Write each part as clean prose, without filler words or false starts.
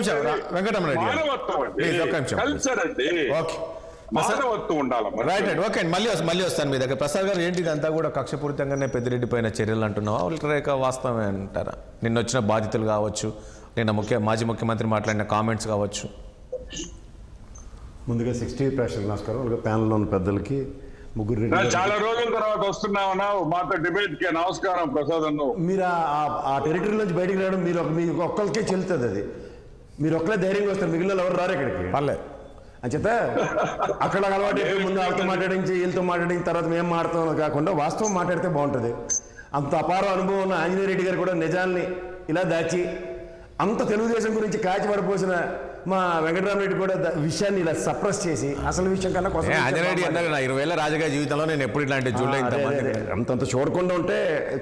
నిమిషం వెంకటరామరెడ్డి కల్చర్ అండి. మానవత్వం ఉండాలి. రైట్ రైట్ ఓకే అండి. మళ్ళీ వస్తాను మీ దగ్గర. ప్రసాద్ గారు ఏంటి ఇదంతా కూడా కక్షపూరితంగానే పెద్దిరెడ్డి పైన చర్యలు అంటున్నావా లేక వాస్తవమే అంటారా? నిన్న వచ్చిన బాధితులు కావచ్చు, నిన్న మాజీ ముఖ్యమంత్రి మాట్లాడిన కామెంట్స్ కావచ్చు. ముందుగా 60 ప్రేక్షకులకు నమస్కారం. ప్యానెల్లో ఉన్న పెద్దలకి, ముగ్గురు చాలా రోజుల తర్వాత వస్తున్నావు మాతో డిబేట్ కి. నమస్కారం ప్రసాద్ అన్న. మీరు ఆ టెరిటరీ నుంచి బయటికి రావడం మీకు ఒక్కరికే చెల్లుతుంది. అది మీరు ఒక్కరే ధైర్యంగా వస్తారు, మిగిలిన ఎవరు రారు ఇక్కడికి. పర్లేదు అంచేత అక్కడ అలవాటు ముందు వాళ్ళతో మాట్లాడించి వీళ్ళతో మాట్లాడిన తర్వాత మేము మాట్లాడుతాం కాకుండా వాస్తవం మాట్లాడితే బాగుంటుంది. అంత అపార అనుభవం ఉన్న ఆంజనేయ రెడ్డి గారు కూడా నిజాల్ని ఇలా దాచి అంత తెలుగుదేశం గురించి కాచి పడిపోసిన మా వెంకటరామరెడ్డి కూడా విషయాన్ని ఇలా సప్రెస్ చేసి అసలు విషయం కన్నా కోసం 20 ఏళ్ల రాజకీయ జీవితంలో నేను ఎప్పుడు ఇట్లాంటి అంతంత చూడకుండా ఉంటే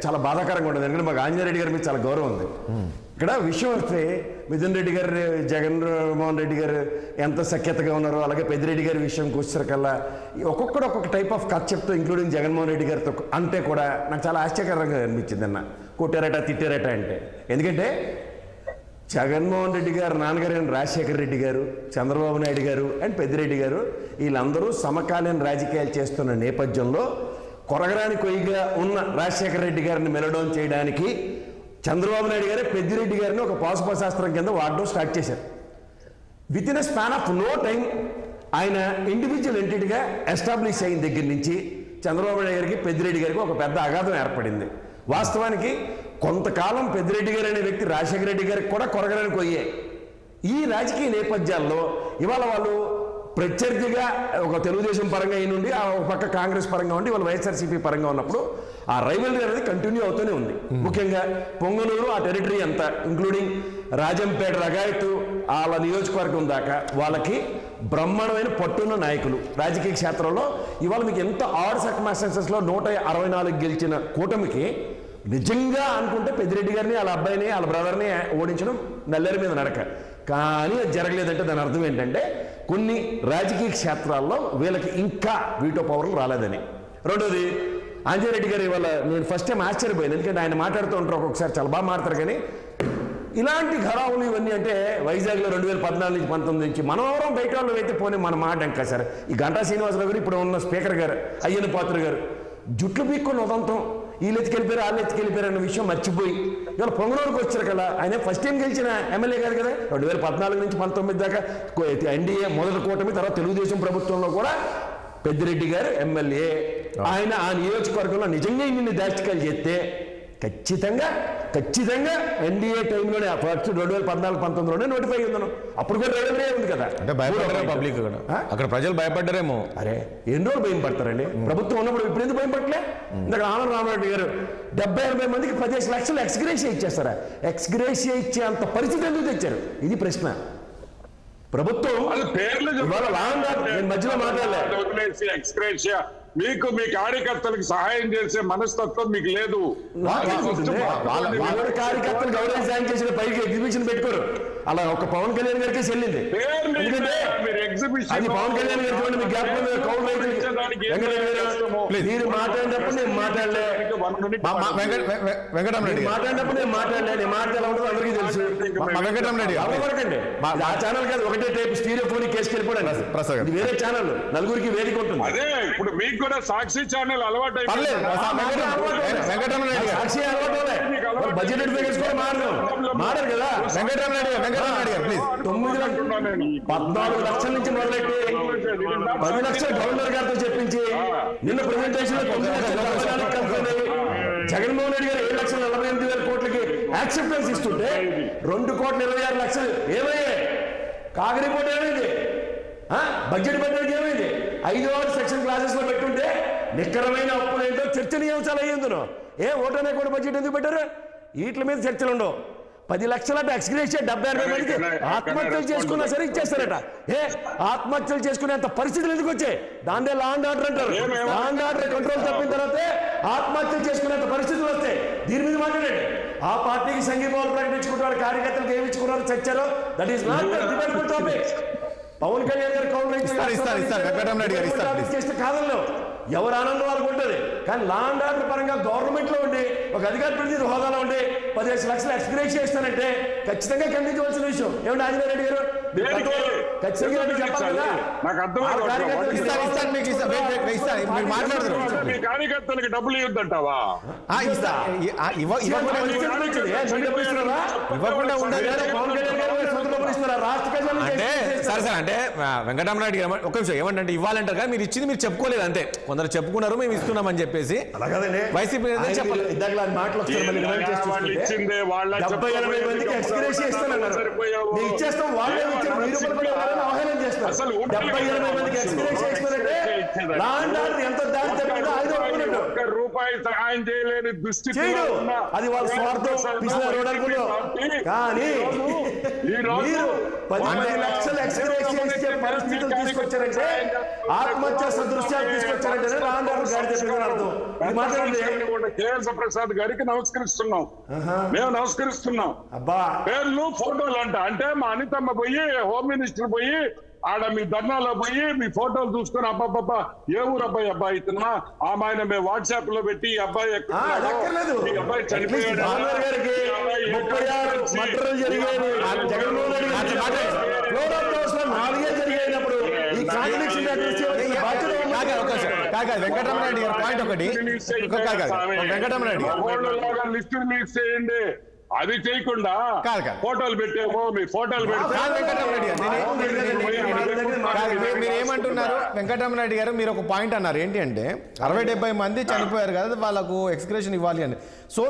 చాలా బాధాకరంగా ఉంటుంది. ఎందుకంటే మాకు ఆంజనేయ రెడ్డి గారి మీద చాలా గౌరవం ఉంది. ఇక్కడ విషయం వస్తే మిథున్ రెడ్డి గారు, జగన్మోహన్ రెడ్డి గారు ఎంత సఖ్యతగా ఉన్నారో, అలాగే పెద్దిరెడ్డి గారి విషయంకి వచ్చేసరికల్లా ఒక్కొక్కడు ఒక్కొక్క టైప్ ఆఫ్ కథ చెప్తూ, ఇంక్లూడింగ్ జగన్మోహన్ రెడ్డి గారితో అంటే కూడా నాకు చాలా ఆశ్చర్యకరంగా అనిపించింది అన్న. కొట్టారట తిట్టారట అంటే. ఎందుకంటే జగన్మోహన్ రెడ్డి గారు నాన్నగారైన రాజశేఖర రెడ్డి గారు, చంద్రబాబు నాయుడు గారు అండ్ పెద్దిరెడ్డి గారు వీళ్ళందరూ సమకాలీన రాజకీయాలు చేస్తున్న నేపథ్యంలో కొరగరాని కొయ్యిగా ఉన్న రాజశేఖర రెడ్డి గారిని మెలడౌన్ చేయడానికి చంద్రబాబు నాయుడు గారే పెద్దిరెడ్డి గారిని ఒక పాశుపశాస్త్రం కింద వాడడం స్టార్ట్ చేశారు. Within a span of no time ఆయన ఇండివిజువల్ ఎంటిటీగా ఎస్టాబ్లిష్ అయిన దగ్గర నుంచి చంద్రబాబు నాయుడు గారికి, పెద్దిరెడ్డి గారికి ఒక పెద్ద అగాధం ఏర్పడింది. వాస్తవానికి కొంతకాలం పెద్దిరెడ్డి గారు అనే వ్యక్తి రాజశేఖర రెడ్డి గారికి కూడా కొరగడానికి పోయే. ఈ రాజకీయ నేపథ్యాల్లో ఇవాళ వాళ్ళు ప్రత్యర్థిగా ఒక తెలుగుదేశం పరంగా అయి నుండి ఆ ఒక పక్క కాంగ్రెస్ పరంగా ఉండి వాళ్ళు వైఎస్ఆర్సీపీ పరంగా ఉన్నప్పుడు ఆ రైవల్రీ అనేది కంటిన్యూ అవుతూనే ఉంది. ముఖ్యంగా పొంగనూరు ఆ టెరిటరీ అంతా ఇంక్లూడింగ్ రాజంపేట, రగాయతు వాళ్ళ నియోజకవర్గం దాకా వాళ్ళకి బ్రహ్మాండమైన పట్టున్న నాయకులు రాజకీయ క్షేత్రంలో. ఇవాళ మీకు ఎంత ఆడ్ సర్కమ్స్టాన్సెస్లో 164 గెలిచిన కూటమికి నిజంగా అనుకుంటే పెద్దిరెడ్డి గారిని, వాళ్ళ అబ్బాయిని, వాళ్ళ బ్రదర్ని ఓడించడం నల్లేరు మీద నడక. కానీ అది జరగలేదంటే దాని అర్థం ఏంటంటే కొన్ని రాజకీయ క్షేత్రాల్లో వీళ్ళకి ఇంకా వీటో పవర్లు రాలేదని. రెండోది ఆంజనేయ రెడ్డి గారు ఇవాళ నేను ఫస్ట్ టైం ఆశ్చర్యపోయాను. ఎందుకంటే ఆయన మాట్లాడుతూ ఉంటారు, ఒక్కొక్కసారి చాలా బాగా మాట్లాడతారు. కానీ ఇలాంటి ఘరావులు ఇవన్నీ అంటే వైజాగ్లో 2014 నుంచి 19 నుంచి మనం ఎవరో బయట వాళ్ళు అయితే పోనీ మన మాట ఇంకా సరే. ఈ గంటా శ్రీనివాసరావు గారు, ఇప్పుడు ఉన్న స్పీకర్ గారు అయ్యన్న పాత్ర గారు జుట్లు పీక్కొని ఉదంతం వీళ్ళు ఎత్తుకెళ్ళిపోయారు, వాళ్ళు ఎత్తుకెళ్ళిపోయారు అన్న విషయం మర్చిపోయి ఇవాళ పొంగనూరుకు వచ్చారు కదా. ఆయన ఫస్ట్ టైం గెలిచిన ఎమ్మెల్యే గారు కదా. 2014 నుంచి 19 దాకా ఎన్డీఏ మొదటి కూటమి, తర్వాత తెలుగుదేశం ప్రభుత్వంలో కూడా పెద్దిరెడ్డి గారు ఎమ్మెల్యే. ఆయన ఆ నియోజకవర్గంలో నిజంగా ఇన్ని దాష్టికాలు చేస్తే ఖచ్చితంగా ఎన్డీఏ టైంలోనే ఫస్ట్ 2014-19లోనే నోటిఫై ఉందను. అప్పుడు కూడా రైల్వే ఉంది కదా. అంటే భయపడ్డారు పబ్లిక్, అక్కడ ప్రజలు భయపడ్డారేమో. అరే ఎన్ని రోజులు భయం పడతారండి ప్రభుత్వం ఉన్నప్పుడు? ఇప్పుడు ఎందుకు భయం పట్టలే? ఇందాక రామరామరెడ్డి గారు 70-80 మందికి 15 లక్షలు ఎక్స్గ్రేషియా ఇచ్చేస్తారా? ఎక్స్గ్రేషియా ఇచ్చే అంత పరిస్థితి ఎందుకు తెచ్చారు? ఇది ప్రశ్న. ప్రభుత్వం మధ్యలో మాట్లాడలే. మీకు మీ కార్యకర్తలకు సహాయం చేసే మనస్తత్వం మీకు లేదు. కార్యకర్తలు గౌరవ సాయం చేసిన పైకి ఎగ్జిబిషన్ పెట్టుకోరు. అలా ఒక పవన్ కళ్యాణ్ గారికి చెల్లింది. అది పవన్ కళ్యాణ్ గారు చూడండి, మీకు మీరు మాట్లాడినప్పుడు నేను మాట్లాడలే, వెంకటరామరెడ్డి మాట్లాడినప్పుడు నేను మాట్లాడలే. నేను మాట్లాడే ఉంటుంది అందరికీ తెలుసు. వెంకటరామరెడ్డి అవ్వకండి. ఆ ఛానల్ కాదు, ఒకటే టైప్ స్టీరియోఫోనిక్ కేసుకి వెళ్ళిపోయాడు. ఇది వేరే ఛానల్, నలుగురికి వేదిక ఉంటుంది. అదే ఇప్పుడు మీకు కూడా సాక్షి ఛానల్ అలవాటు సాక్షి అలవాటు బడ్జెట్ ఫిగర్స్ కూడా మారారు కదా. వెంకటరామరెడ్డి 14 లక్షల నుంచి మొదలెట్టి 10 లక్షలు గవర్నర్ గారితో చెప్పించి నిన్న ప్రెజెంటేషన్ లో 9 లక్షలు జగన్మోహన్ రెడ్డి గారు 7,48,000 కోట్లకి యాక్సెప్టెన్స్ ఇస్తుంటే 2,26,00,000 ఏమయ్యాయి? కాగ్ రిపోర్ట్ ఏమైంది? బడ్జెట్ పెట్టడానికి ఏమైంది? 5-6 సెక్షన్ క్లాసెస్ లో పెట్టుంటే నిక్కరమైన అప్పులు ఏంటో చర్చనీయాంశాలు అయ్యిందును. ఓటనే కూడా బడ్జెట్ ఎందుకు పెట్టారు? వీటి మీద చర్చలు ఉండవు. 10 లక్షల ఎక్స్గ్రేషియా 70-80 మందికి ఆత్మహత్యలు చేసుకున్నా సరే ఇచ్చేస్తారట. ఆత్మహత్యలు చేసుకునేంత పరిస్థితులు ఎందుకు వచ్చాయి? దాందే లా అండ్ ఆర్డర్ అంటారు. లా అండ్ ఆర్డర్ కంట్రోల్ తప్పిన తర్వాత ఆత్మహత్యలు చేసుకునేంత పరిస్థితులు వస్తాయి. దీని మీద మాట్లాడండి. ఆ పార్టీకి సంఘీభావం ప్రకటించుకుంటారు, కార్యకర్తలకు ఏమి ఇచ్చుకున్నారో చర్చలో. That is not the debatable topic. Pawan Kalyan గారు కౌంటర్ చేస్తే కాదంలో ఎవరు ఆనందం వాళ్ళకు ఉంటుంది. కానీ లా అండ్ ఆర్డర్ పరంగా గవర్నమెంట్లో ఉండి ఒక అధికార ప్రతినిధి హోదాలో ఉండి 15 లక్షలు ఎక్స్గ్రేష్ చేస్తానంటే ఖచ్చితంగా ఖండించవలసిన విషయం. ఏమంటే ఆంజనేయ రెడ్డి గారు ఖచ్చితంగా చెప్పాలి కదా. నాకు అర్థమైంది. మీరు మాట్లాడదు మీ కార్యకర్తలకు డబ్బులు ఇవ్వద్దంటావా? ఇవ్వకుండా ఉండదు అంటే సరే సార్. అంటే వెంకటరామరెడ్డి గారు ఒక నిమిషం ఏమంటే ఇవ్వాలంటారు కానీ మీరు ఇచ్చింది మీరు చెప్పుకోలేదు అంతే. కొందరు చెప్పుకున్నారు మేము ఇస్తున్నామని చెప్పేసి వైసీపీ చెప్పలేదు. ఇచ్చిందే వాళ్ళ అసలు ఒక్క రూపాయి సహాయం చేయలేని దుస్థితి అది వాళ్ళ స్వార్థం. కానీ ఈ రోజు 10 లక్షలు ఎక్స్గ్రేష్ చేసే పరిస్థితులు తీసుకొచ్చారంటే ఆత్మహత్య సదృశ్యాలు తీసుకొచ్చారంటే లా అండ్ ఆర్డర్ గాడి చెప్పిన అర్థం. కేఎస్ ప్రసాద్ గారికి నమస్కరిస్తున్నాం, మేము నమస్కరిస్తున్నాం. అబ్బా పేర్లు ఫోటోలు అంటే మా అనితమ్మ పోయి హోమ్ మినిస్టర్ పోయి ఆడ మీ ధర్నాలో పోయి మీ ఫోటోలు చూసుకొని అబ్బాబ్బా ఏ ఊరు అబ్బాయి అబ్బాయి ఇతనా ఆమె మేము వాట్సాప్ లో పెట్టి ఈ అబ్బాయి ఈ అబ్బాయి చనిపోయాడు వెంకటరామరెడ్డి గారు పాయింట్ ఒకటి వెంకటరామరెడ్డి లిస్ట్ రిలీజ్ చేయండి. అది చేయకుండా ఫోటోలు పెట్టేమో మీ ఫోటోలు మీరు ఏమంటున్నారు వెంకటరామరెడ్డి గారు? మీరు ఒక పాయింట్ అన్నారు ఏంటి అంటే 60-70 మంది చనిపోయారు కదా వాళ్ళకు ఎక్స్గ్రేషన్ ఇవ్వాలి అని. సో